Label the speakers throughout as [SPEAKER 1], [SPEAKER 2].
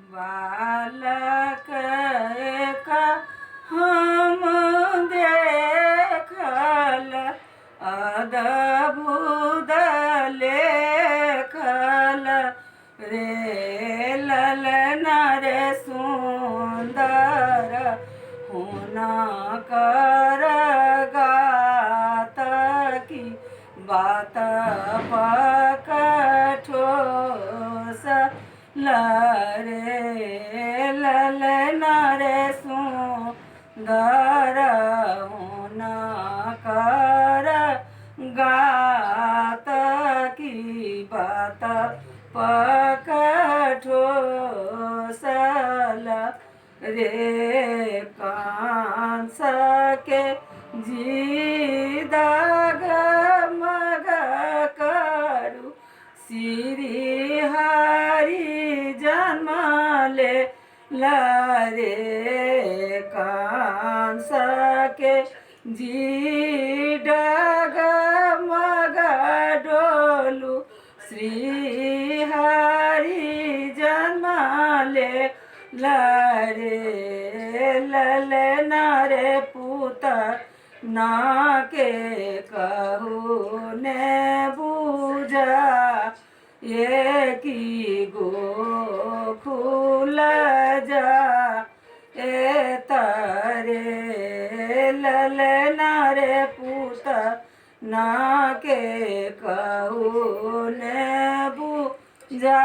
[SPEAKER 1] बालक एक हम देखल अद्भुत लेखल रे ललना रे सुंदर हुनकर गात की बात पकठोस लरे ललना रे सुंदर हुनकर गात की बात पकठोस रे कांस के जीदाग मग करू श्री हरि जन्मले लरे कांस के जी डग मग डोलू श्री हरि जन्मले लरे ललना रे पुत ना के कहू ने बूझा ये की गो खुल जा ए तारे ललना रे पुत ना के कहू ने बूझा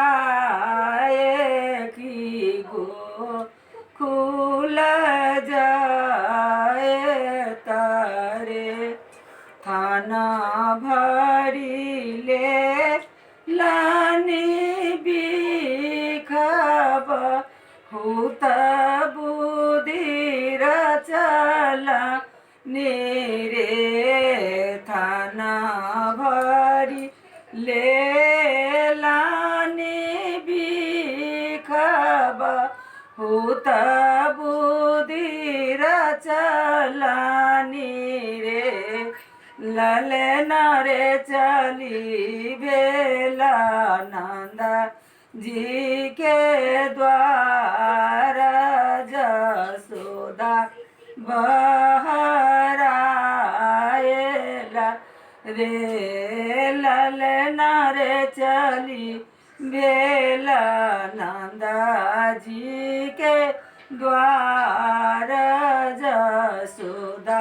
[SPEAKER 1] ये की गो खुल जाए तारे थाना भरी ले लानी बिखब हुत बुद्धि रचला नीरे थाना भरी ले लानी बिखब हुत बुद्धि रचलानी रे ललना रे चली भेला नंदा जी के द्वार जसोदा बहराएला रे ललना रे चली भेला नंदा जी के द्वार जसोदा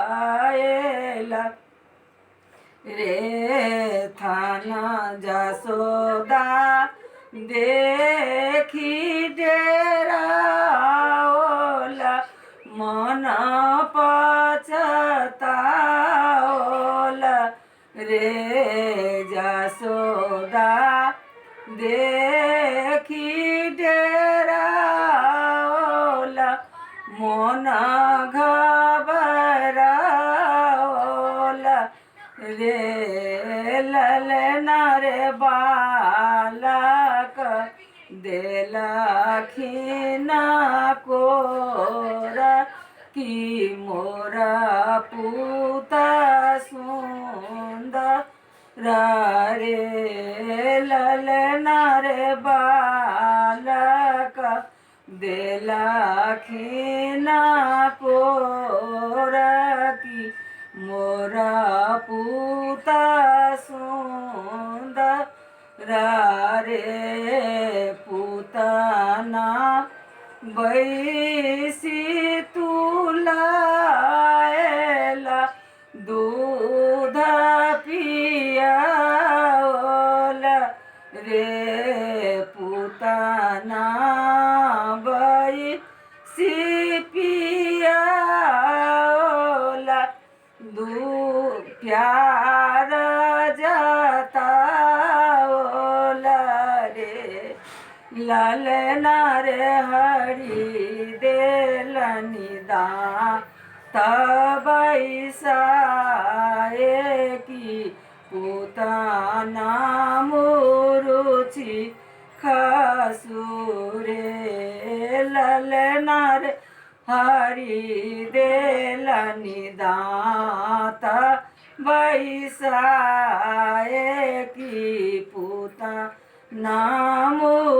[SPEAKER 1] बहराएला रे थाना जसोदा देखी डेराओला मन पछताओला रे जसोदा देखी डेराओला मन घबराओला रे ललना रे बालक देलखिना कोरा की मोरा पूत सुंदर रे ललना रे बालक देलखिना कोरा की मोरा पूत सुंदर रे पूतना बैसी तुलाएला दूध पियाओला रे पूतना बैसी पियाओला प्यार जताओला रे ललना रे हरि देलनि दान तबैसाए की पूतना मुरुचि खसुरे ललना रे हरि देलनि दात बैसाए की पूता નામુરુચિ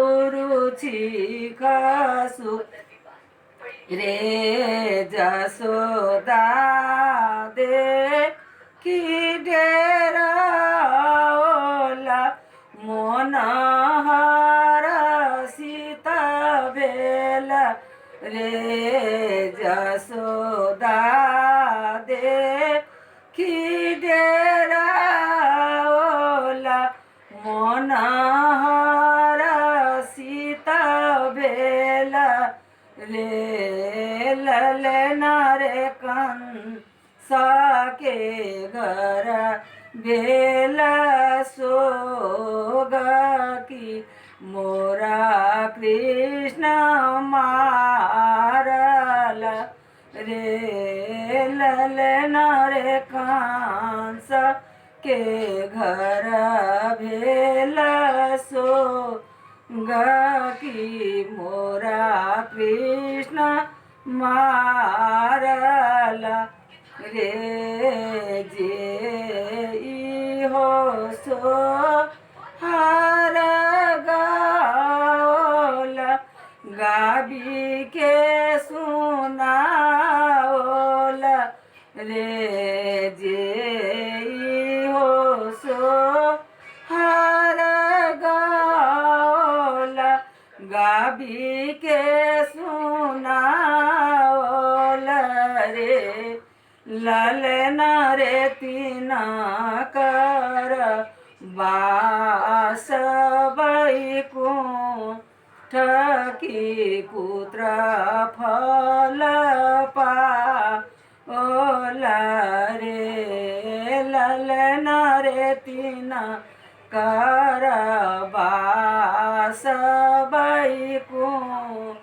[SPEAKER 1] કસુ રે જસોદા દે કિડેરા મોનહર સીતા બેલ રે જસોદા દે કિડેરા મોનહર સીતા બેલ રે લલના રે કંસા કે ઘર બેલ સોગકી મોરા કૃષ્ણ મારલ રે લલના રે કંસ કે ઘર ભેલ સોગકી મોરા કૃષ્ણ મારલા રે જે હો સો હાર ગાઓલા ગાબી કે સુનાઓલા રે જે હો સો હાર ગાઓલા ગાબી કે સુનાઓલા રે લલના રે તીના કર વાસ વૈકુંઠકી પુત્ર ફલ પાઓલા રે લલના રે તીના કર વાસ વૈકુંઠ